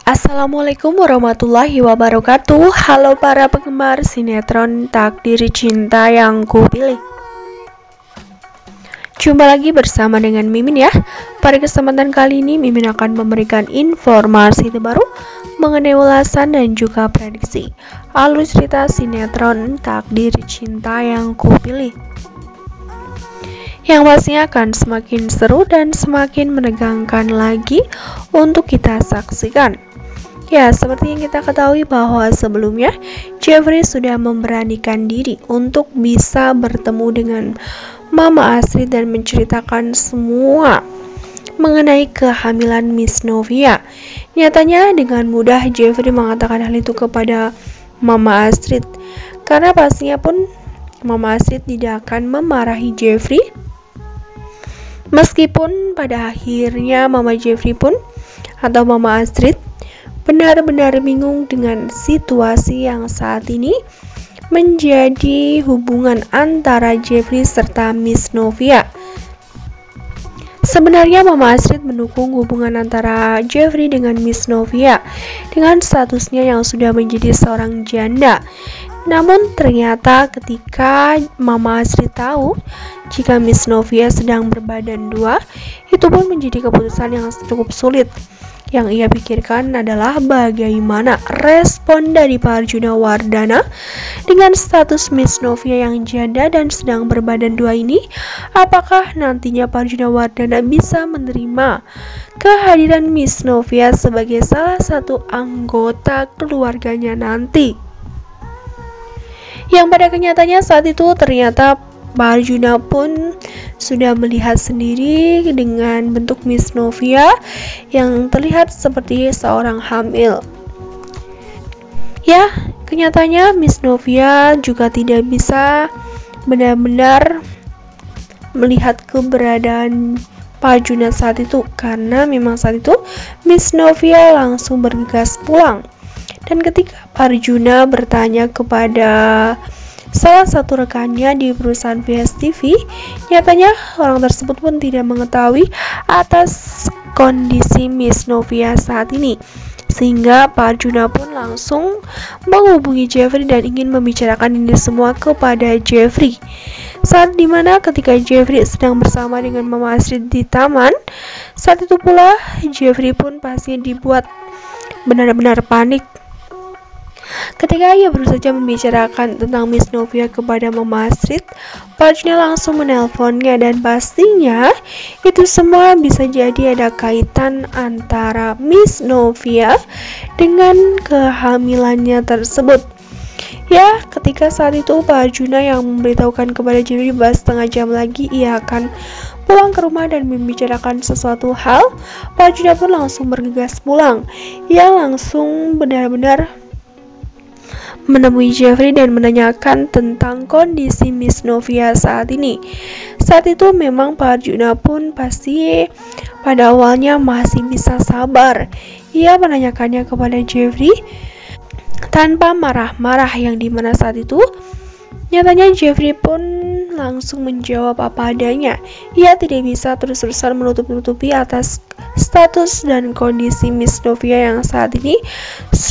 Assalamualaikum warahmatullahi wabarakatuh. Halo para penggemar sinetron Takdir Cinta yang Kupilih. Jumpa lagi bersama dengan Mimin ya. Pada kesempatan kali ini Mimin akan memberikan informasi terbaru mengenai ulasan dan juga prediksi alur cerita sinetron Takdir Cinta yang Kupilih, yang pastinya akan semakin seru dan semakin menegangkan lagi untuk kita saksikan. Ya, seperti yang kita ketahui bahwa sebelumnya Jeffrey sudah memberanikan diri untuk bisa bertemu dengan Mama Astrid dan menceritakan semua mengenai kehamilan Miss Novia. Nyatanya dengan mudah Jeffrey mengatakan hal itu kepada Mama Astrid, karena pastinya pun Mama Astrid tidak akan memarahi Jeffrey. Meskipun pada akhirnya Mama Jeffrey pun atau Mama Astrid benar-benar bingung dengan situasi yang saat ini menjadi hubungan antara Jeffrey serta Miss Novia. Sebenarnya Mama Astrid mendukung hubungan antara Jeffrey dengan Miss Novia dengan statusnya yang sudah menjadi seorang janda. Namun ternyata ketika Mama Astrid tahu jika Miss Novia sedang berbadan dua, itu pun menjadi keputusan yang cukup sulit. Yang ia pikirkan adalah bagaimana respon dari Pak Arjuna Wardana dengan status Miss Novia yang janda dan sedang berbadan dua ini. Apakah nantinya Pak Arjuna Wardana bisa menerima kehadiran Miss Novia sebagai salah satu anggota keluarganya nanti? Yang pada kenyataannya saat itu ternyata Pak Arjuna pun sudah melihat sendiri dengan bentuk Miss Novia yang terlihat seperti seorang hamil. Ya, kenyataannya Miss Novia juga tidak bisa benar-benar melihat keberadaan Pak Arjuna saat itu, karena memang saat itu Miss Novia langsung bergegas pulang. Dan ketika Pak Arjuna bertanya kepada salah satu rekannya di perusahaan VSTV, nyatanya orang tersebut pun tidak mengetahui atas kondisi Miss Novia saat ini, sehingga Pak Arjuna pun langsung menghubungi Jeffrey dan ingin membicarakan ini semua kepada Jeffrey. Saat dimana ketika Jeffrey sedang bersama dengan Mama Astrid di taman, saat itu pula Jeffrey pun pastinya dibuat benar-benar panik ketika ia baru saja membicarakan tentang Miss Novia kepada Mama Astrid. Pak Arjuna langsung menelponnya dan pastinya itu semua bisa jadi ada kaitan antara Miss Novia dengan kehamilannya tersebut. Ya, ketika saat itu Pak Arjuna yang memberitahukan kepada Jeffrey bahwa setengah jam lagi ia akan pulang ke rumah dan membicarakan sesuatu hal, Pak Arjuna pun langsung bergegas pulang. Ia langsung benar-benar menemui Jeffrey dan menanyakan tentang kondisi Miss Novia saat ini. Saat itu memang Pak Arjuna pun pasti pada awalnya masih bisa sabar. Ia menanyakannya kepada Jeffrey tanpa marah-marah, yang dimana saat itu nyatanya Jeffrey pun langsung menjawab apa adanya. Ia tidak bisa terus-terusan menutup-nutupi atas status dan kondisi Miss Novia yang saat ini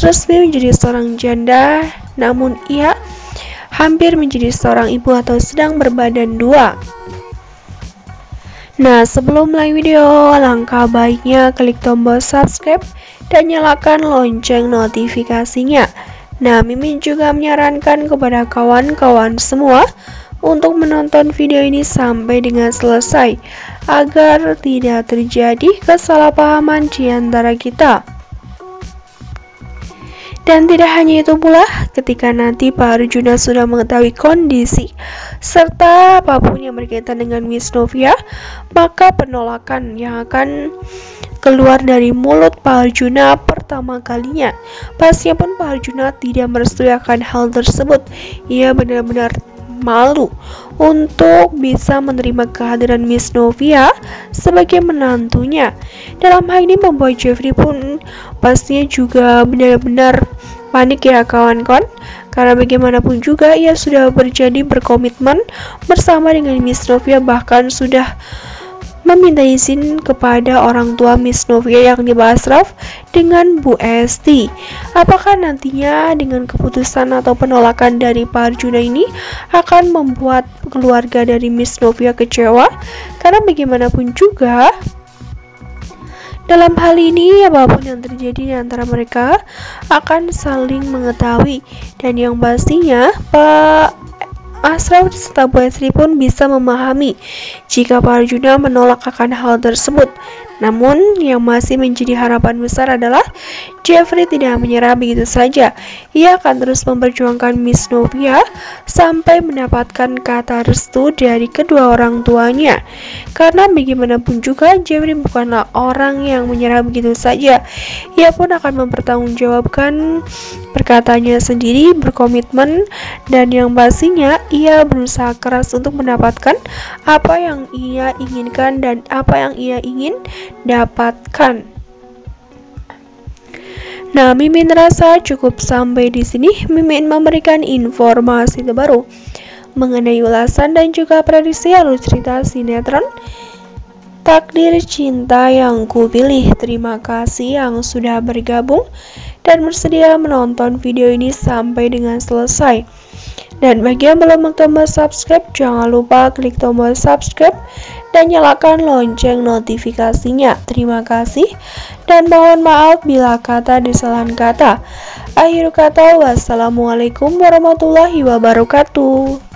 resmi menjadi seorang janda, namun ia hampir menjadi seorang ibu atau sedang berbadan dua. Nah, sebelum mulai video, langkah baiknya klik tombol subscribe dan nyalakan lonceng notifikasinya. Nah, Mimin juga menyarankan kepada kawan-kawan semua untuk menonton video ini sampai dengan selesai agar tidak terjadi kesalahpahaman di antara kita. Dan tidak hanya itu pula, ketika nanti Pak Arjuna sudah mengetahui kondisi serta apapun yang berkaitan dengan Miss Novia, maka penolakan yang akan keluar dari mulut Pak Arjuna pertama kalinya, pastinya pun Pak Arjuna tidak merestui akan hal tersebut. Ia benar-benar malu untuk bisa menerima kehadiran Miss Novia sebagai menantunya. Dalam hal ini membuat Jeffrey pun pastinya juga benar-benar panik ya kawan-kawan, karena bagaimanapun juga ia sudah berkomitmen bersama dengan Miss Novia, bahkan sudah meminta izin kepada orang tua Miss Novia yakni Pak Ashraf dengan Bu Esti. Apakah nantinya dengan keputusan atau penolakan dari Pak Arjuna ini akan membuat keluarga dari Miss Novia kecewa? Karena bagaimanapun juga dalam hal ini, apapun yang terjadi di antara mereka akan saling mengetahui, dan yang pastinya Pak Ashraf serta Bu Esti pun bisa memahami jika Pak Arjuna menolak akan hal tersebut. Namun, yang masih menjadi harapan besar adalah Jeffrey tidak menyerah begitu saja. Ia akan terus memperjuangkan Miss Novia sampai mendapatkan kata restu dari kedua orang tuanya. Karena bagaimanapun juga Jeffrey bukanlah orang yang menyerah begitu saja. Ia pun akan mempertanggungjawabkan perkataannya sendiri, berkomitmen, dan yang pastinya ia berusaha keras untuk mendapatkan apa yang ia inginkan dan apa yang ia ingin dapatkan. Nah, Mimin rasa cukup sampai di sini. Mimin memberikan informasi terbaru mengenai ulasan dan juga prediksi alur cerita sinetron Takdir Cinta Yang Kupilih. Terima kasih yang sudah bergabung dan bersedia menonton video ini sampai dengan selesai. Dan bagi yang belum tombol subscribe, jangan lupa klik tombol subscribe dan nyalakan lonceng notifikasinya. Terima kasih dan mohon maaf bila kata disalahan kata. Akhir kata, wassalamualaikum warahmatullahi wabarakatuh.